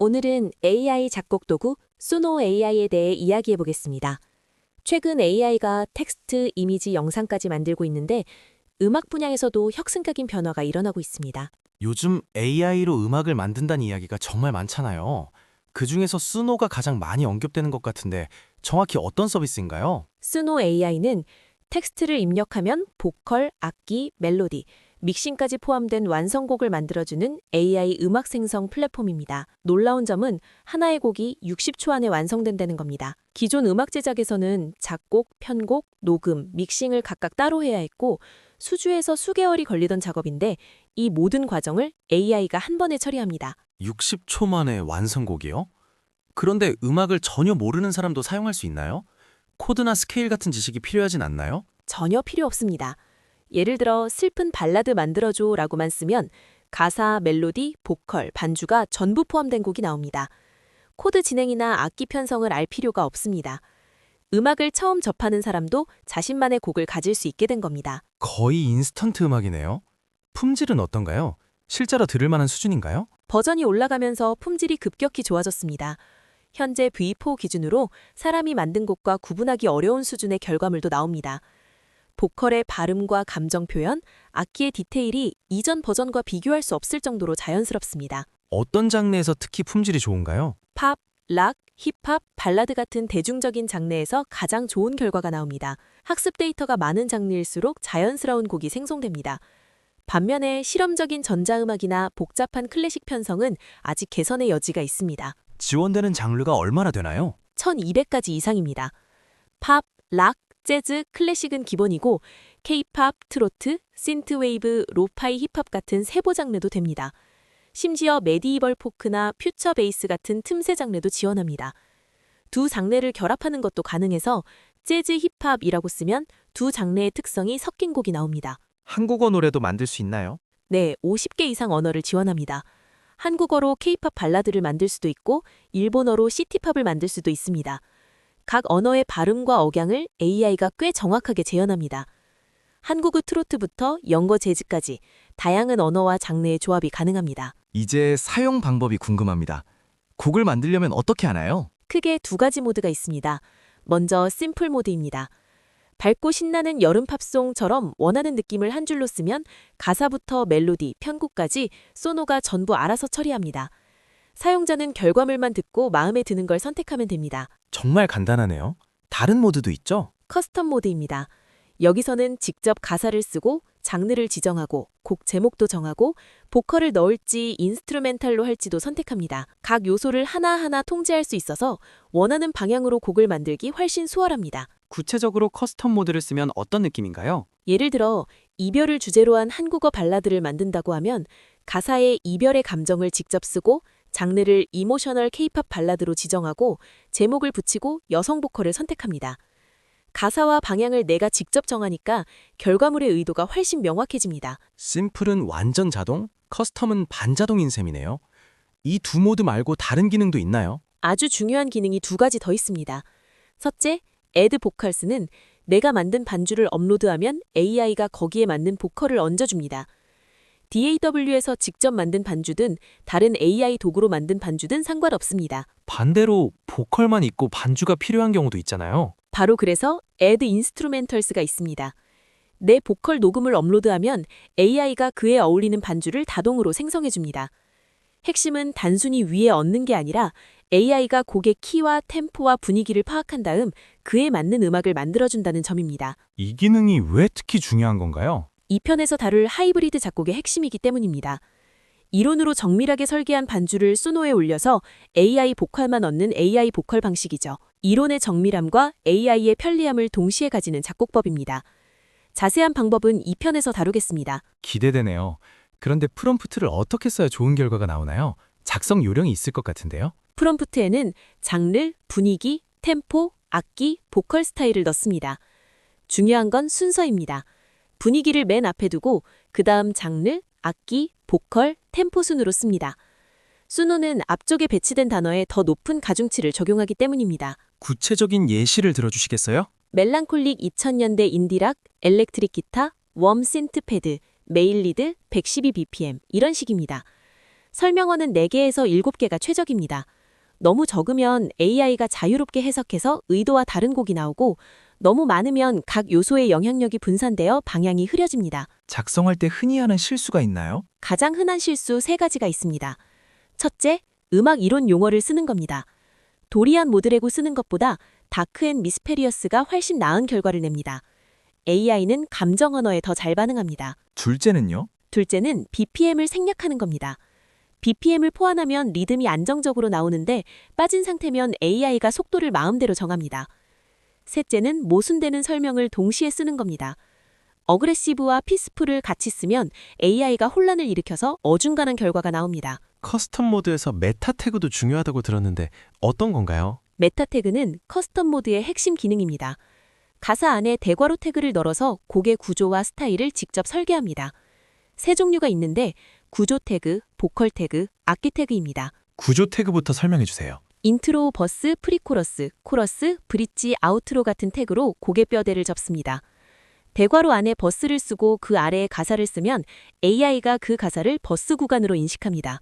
오늘은 AI 작곡 도구 수노 AI에 대해 이야기해 보겠습니다. 최근 AI가 텍스트, 이미지, 영상까지 만들고 있는데 음악 분야에서도 혁신적인 변화가 일어나고 있습니다. 요즘 AI로 음악을 만든다는 이야기가 정말 많잖아요. 그중에서 수노가 가장 많이 언급되는 것 같은데 정확히 어떤 서비스인가요? 수노 AI는 텍스트를 입력하면 보컬, 악기, 멜로디, 믹싱까지 포함된 완성곡을 만들어주는 AI 음악 생성 플랫폼입니다. 놀라운 점은 하나의 곡이 60초 안에 완성된다는 겁니다. 기존 음악 제작에서는 작곡, 편곡, 녹음, 믹싱을 각각 따로 해야 했고 수주에서 수개월이 걸리던 작업인데 이 모든 과정을 AI가 한 번에 처리합니다. 60초 만에 완성곡이요? 그런데 음악을 전혀 모르는 사람도 사용할 수 있나요? 코드나 스케일 같은 지식이 필요하진 않나요? 전혀 필요 없습니다. 예를 들어 슬픈 발라드 만들어줘 라고만 쓰면 가사, 멜로디, 보컬, 반주가 전부 포함된 곡이 나옵니다. 코드 진행이나 악기 편성을 알 필요가 없습니다. 음악을 처음 접하는 사람도 자신만의 곡을 가질 수 있게 된 겁니다. 거의 인스턴트 음악이네요. 품질은 어떤가요? 실제로 들을 만한 수준인가요? 버전이 올라가면서 품질이 급격히 좋아졌습니다. 현재 V4 기준으로 사람이 만든 곡과 구분하기 어려운 수준의 결과물도 나옵니다. 보컬의 발음과 감정 표현, 악기의 디테일이 이전 버전과 비교할 수 없을 정도로 자연스럽습니다. 어떤 장르에서 특히 품질이 좋은가요? 팝, 락, 힙합, 발라드 같은 대중적인 장르에서 가장 좋은 결과가 나옵니다. 학습 데이터가 많은 장르일수록 자연스러운 곡이 생성됩니다. 반면에 실험적인 전자음악이나 복잡한 클래식 편성은 아직 개선의 여지가 있습니다. 지원되는 장르가 얼마나 되나요? 1200가지 이상입니다. 팝, 락, 재즈, 클래식은 기본이고 K-팝, 트로트, 신트웨이브, 로파이 힙합 같은 세부 장르도 됩니다. 심지어 메디이벌 포크나 퓨처 베이스 같은 틈새 장르도 지원합니다. 두 장르를 결합하는 것도 가능해서 재즈 힙합이라고 쓰면 두 장르의 특성이 섞인 곡이 나옵니다. 한국어 노래도 만들 수 있나요? 네, 50개 이상 언어를 지원합니다. 한국어로 K-팝 발라드를 만들 수도 있고 일본어로 시티팝을 만들 수도 있습니다. 각 언어의 발음과 억양을 AI가 꽤 정확하게 재현합니다. 한국어 트로트부터 영어 재즈까지 다양한 언어와 장르의 조합이 가능합니다. 이제 사용 방법이 궁금합니다. 곡을 만들려면 어떻게 하나요? 크게 두 가지 모드가 있습니다. 먼저 심플 모드입니다. 밝고 신나는 여름 팝송처럼 원하는 느낌을 한 줄로 쓰면 가사부터 멜로디, 편곡까지 소노가 전부 알아서 처리합니다. 사용자는 결과물만 듣고 마음에 드는 걸 선택하면 됩니다. 정말 간단하네요. 다른 모드도 있죠? 커스텀 모드입니다. 여기서는 직접 가사를 쓰고 장르를 지정하고 곡 제목도 정하고 보컬을 넣을지 인스트루멘탈로 할지도 선택합니다. 각 요소를 하나하나 통제할 수 있어서 원하는 방향으로 곡을 만들기 훨씬 수월합니다. 구체적으로 커스텀 모드를 쓰면 어떤 느낌인가요? 예를 들어 이별을 주제로 한 한국어 발라드를 만든다고 하면 가사에 이별의 감정을 직접 쓰고 장르를 이모셔널 K-팝 발라드로 지정하고 제목을 붙이고 여성 보컬을 선택합니다. 가사와 방향을 내가 직접 정하니까 결과물의 의도가 훨씬 명확해집니다. 심플은 완전 자동, 커스텀은 반자동인 셈이네요. 이 두 모드 말고 다른 기능도 있나요? 아주 중요한 기능이 두 가지 더 있습니다. 첫째, Add Vocals는 내가 만든 반주를 업로드하면 AI가 거기에 맞는 보컬을 얹어줍니다. DAW에서 직접 만든 반주든 다른 AI 도구로 만든 반주든 상관없습니다. 반대로 보컬만 있고 반주가 필요한 경우도 있잖아요. 바로 그래서 Add Instrumentals가 있습니다. 내 보컬 녹음을 업로드하면 AI가 그에 어울리는 반주를 자동으로 생성해줍니다. 핵심은 단순히 위에 얹는 게 아니라 AI가 곡의 키와 템포와 분위기를 파악한 다음 그에 맞는 음악을 만들어준다는 점입니다. 이 기능이 왜 특히 중요한 건가요? 이 편에서 다룰 하이브리드 작곡의 핵심이기 때문입니다. 이론으로 정밀하게 설계한 반주를 수노에 올려서 AI 보컬만 얻는 AI 보컬 방식이죠. 이론의 정밀함과 AI의 편리함을 동시에 가지는 작곡법입니다. 자세한 방법은 이 편에서 다루겠습니다. 기대되네요. 그런데 프롬프트를 어떻게 써야 좋은 결과가 나오나요? 작성 요령이 있을 것 같은데요. 프롬프트에는 장르, 분위기, 템포, 악기, 보컬 스타일을 넣습니다. 중요한 건 순서입니다. 분위기를 맨 앞에 두고 그 다음 장르, 악기, 보컬, 템포 순으로 씁니다. 수노는 앞쪽에 배치된 단어에 더 높은 가중치를 적용하기 때문입니다. 구체적인 예시를 들어주시겠어요? 멜랑콜릭 2000년대 인디락, 엘렉트릭 기타, 웜 신트 패드, 메일 리드 112bpm 이런 식입니다. 설명어는 4개에서 7개가 최적입니다. 너무 적으면 AI가 자유롭게 해석해서 의도와 다른 곡이 나오고 너무 많으면 각 요소의 영향력이 분산되어 방향이 흐려집니다. 작성할 때 흔히 하는 실수가 있나요? 가장 흔한 실수 3가지가 있습니다. 첫째, 음악 이론 용어를 쓰는 겁니다. 도리안 모드레고 쓰는 것보다 다크 앤 미스페리어스가 훨씬 나은 결과를 냅니다. AI는 감정 언어에 더 잘 반응합니다. 둘째는요? 둘째는 BPM을 생략하는 겁니다. BPM을 포함하면 리듬이 안정적으로 나오는데 빠진 상태면 AI가 속도를 마음대로 정합니다. 셋째는 모순되는 설명을 동시에 쓰는 겁니다. 어그레시브와 피스풀을 같이 쓰면 AI가 혼란을 일으켜서 어중간한 결과가 나옵니다. 커스텀 모드에서 메타 태그도 중요하다고 들었는데 어떤 건가요? 메타 태그는 커스텀 모드의 핵심 기능입니다. 가사 안에 대괄호 태그를 넣어서 곡의 구조와 스타일을 직접 설계합니다. 3종류가 있는데 구조 태그, 보컬 태그, 악기 태그입니다. 구조 태그부터 설명해 주세요. 인트로, 버스, 프리코러스, 코러스, 브릿지, 아우트로 같은 태그로 곡의 뼈대를 접습니다. 대괄호 안에 버스를 쓰고 그 아래에 가사를 쓰면 AI가 그 가사를 버스 구간으로 인식합니다.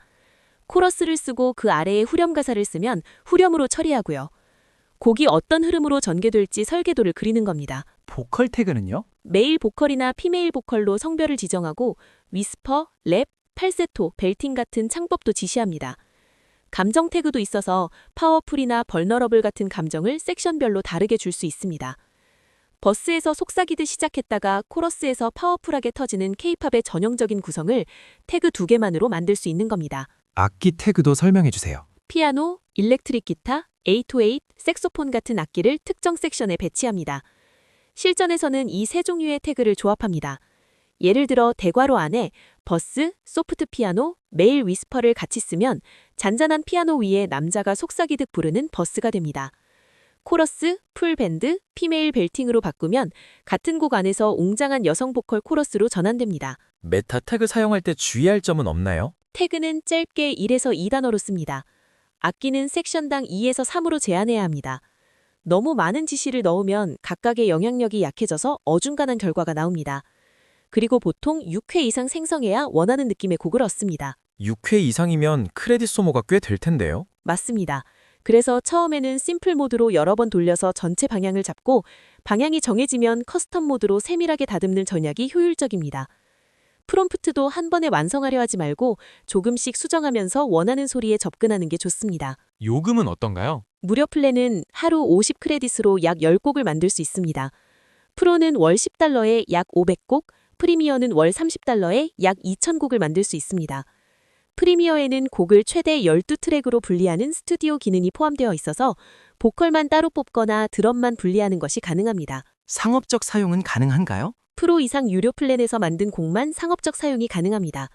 코러스를 쓰고 그 아래에 후렴 가사를 쓰면 후렴으로 처리하고요. 곡이 어떤 흐름으로 전개될지 설계도를 그리는 겁니다. 보컬 태그는요? 메일 보컬이나 피메일 보컬로 성별을 지정하고 위스퍼, 랩, 팔세토, 벨팅 같은 창법도 지시합니다. 감정 태그도 있어서 파워풀이나 벌너러블 같은 감정을 섹션별로 다르게 줄 수 있습니다. 버스에서 속삭이듯 시작했다가 코러스에서 파워풀하게 터지는 K-팝의 전형적인 구성을 태그 2개만으로 만들 수 있는 겁니다. 악기 태그도 설명해 주세요. 피아노, 일렉트릭 기타, 808, 색소폰 같은 악기를 특정 섹션에 배치합니다. 실전에서는 이 3종류의 태그를 조합합니다. 예를 들어 대괄호 안에 버스, 소프트 피아노, 메일 위스퍼를 같이 쓰면 잔잔한 피아노 위에 남자가 속삭이듯 부르는 버스가 됩니다. 코러스, 풀밴드, 피메일 벨팅으로 바꾸면 같은 곡 안에서 웅장한 여성 보컬 코러스로 전환됩니다. 메타 태그 사용할 때 주의할 점은 없나요? 태그는 짧게 1에서 2단어로 씁니다. 악기는 섹션당 2에서 3으로 제한해야 합니다. 너무 많은 지시를 넣으면 각각의 영향력이 약해져서 어중간한 결과가 나옵니다. 그리고 보통 6회 이상 생성해야 원하는 느낌의 곡을 얻습니다. 6회 이상이면 크레딧 소모가 꽤 될 텐데요. 맞습니다. 그래서 처음에는 심플 모드로 여러 번 돌려서 전체 방향을 잡고 방향이 정해지면 커스텀 모드로 세밀하게 다듬는 전략이 효율적입니다. 프롬프트도 한 번에 완성하려 하지 말고 조금씩 수정하면서 원하는 소리에 접근하는 게 좋습니다. 요금은 어떤가요? 무료 플랜은 하루 50크레딧으로 약 10곡을 만들 수 있습니다. 프로는 월 10달러에 약 500곡, 프리미어는 월 30달러에 약 2000곡을 만들 수 있습니다. 프리미어에는 곡을 최대 12트랙으로 분리하는 스튜디오 기능이 포함되어 있어서 보컬만 따로 뽑거나 드럼만 분리하는 것이 가능합니다. 상업적 사용은 가능한가요? 프로 이상 유료 플랜에서 만든 곡만 상업적 사용이 가능합니다.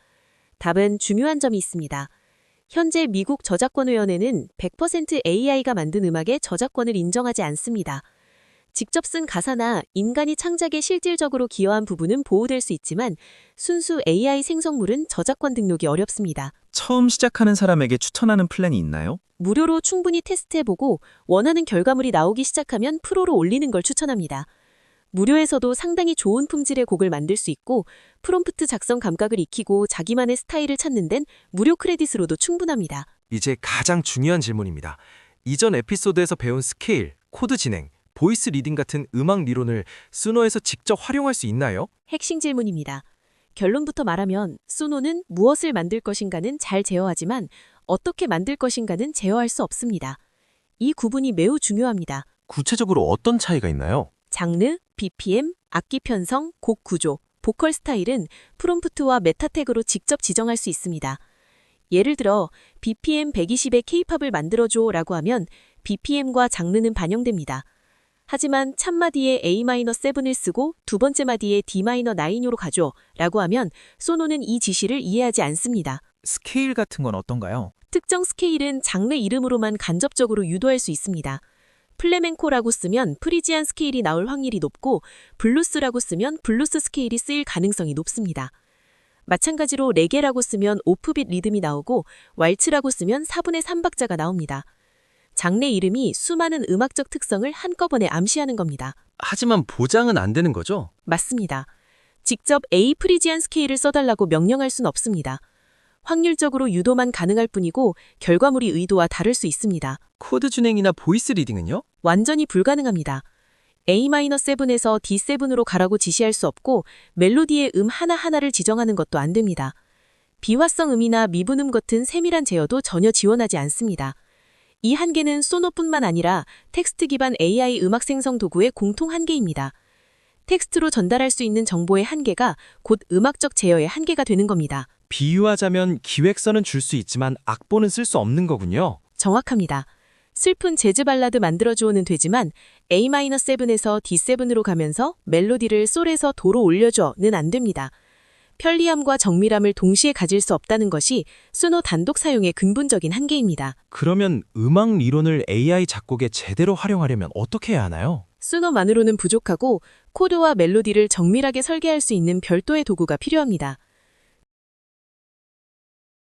답은 중요한 점이 있습니다. 현재 미국 저작권위원회는 100% AI가 만든 음악의 저작권을 인정하지 않습니다. 직접 쓴 가사나 인간이 창작에 실질적으로 기여한 부분은 보호될 수 있지만 순수 AI 생성물은 저작권 등록이 어렵습니다. 처음 시작하는 사람에게 추천하는 플랜이 있나요? 무료로 충분히 테스트해보고 원하는 결과물이 나오기 시작하면 프로로 올리는 걸 추천합니다. 무료에서도 상당히 좋은 품질의 곡을 만들 수 있고 프롬프트 작성 감각을 익히고 자기만의 스타일을 찾는 데는 무료 크레딧으로도 충분합니다. 이제 가장 중요한 질문입니다. 이전 에피소드에서 배운 스케일, 코드 진행, 보이스 리딩 같은 음악 리론을 수노에서 직접 활용할 수 있나요? 핵심 질문입니다. 결론부터 말하면 수노는 무엇을 만들 것인가는 잘 제어하지만 어떻게 만들 것인가는 제어할 수 없습니다. 이 구분이 매우 중요합니다. 구체적으로 어떤 차이가 있나요? 장르, BPM, 악기 편성, 곡 구조, 보컬 스타일은 프롬프트와 메타 태그로 직접 지정할 수 있습니다. 예를 들어 BPM 120의 K-팝을 만들어줘 라고 하면 BPM과 장르는 반영됩니다. 하지만 첫마디에 A-7을 쓰고 두 번째 마디에 D-9로 가줘 라고 하면 소노는 이 지시를 이해하지 않습니다. 스케일 같은 건 어떤가요? 특정 스케일은 장르 이름으로만 간접적으로 유도할 수 있습니다. 플레멘코라고 쓰면 프리지안 스케일이 나올 확률이 높고 블루스라고 쓰면 블루스 스케일이 쓰일 가능성이 높습니다. 마찬가지로 레게라고 쓰면 오프빗 리듬이 나오고 왈츠라고 쓰면 4분의 3박자가 나옵니다. 장르 이름이 수많은 음악적 특성을 한꺼번에 암시하는 겁니다. 하지만 보장은 안 되는 거죠? 맞습니다. 직접 A 프리지안 스케일을 써달라고 명령할 순 없습니다. 확률적으로 유도만 가능할 뿐이고 결과물이 의도와 다를 수 있습니다. 코드 준행이나 보이스 리딩은요? 완전히 불가능합니다. A-7에서 D7으로 가라고 지시할 수 없고 멜로디의 하나하나를 지정하는 것도 안 됩니다. 비화성 음이나 미분음 같은 세밀한 제어도 전혀 지원하지 않습니다. 이 한계는 소노뿐만 아니라 텍스트 기반 AI 음악 생성 도구의 공통 한계입니다. 텍스트로 전달할 수 있는 정보의 한계가 곧 음악적 제어의 한계가 되는 겁니다. 비유하자면 기획서는 줄 수 있지만 악보는 쓸 수 없는 거군요. 정확합니다. 슬픈 재즈 발라드 만들어주어는 되지만 A-7에서 D7으로 가면서 멜로디를 솔에서 도로 올려줘는 안 됩니다. 편리함과 정밀함을 동시에 가질 수 없다는 것이 수노 단독 사용의 근본적인 한계입니다. 그러면 음악 리론을 AI 작곡에 제대로 활용하려면 어떻게 해야 하나요? 수노만으로는 부족하고 코드와 멜로디를 정밀하게 설계할 수 있는 별도의 도구가 필요합니다.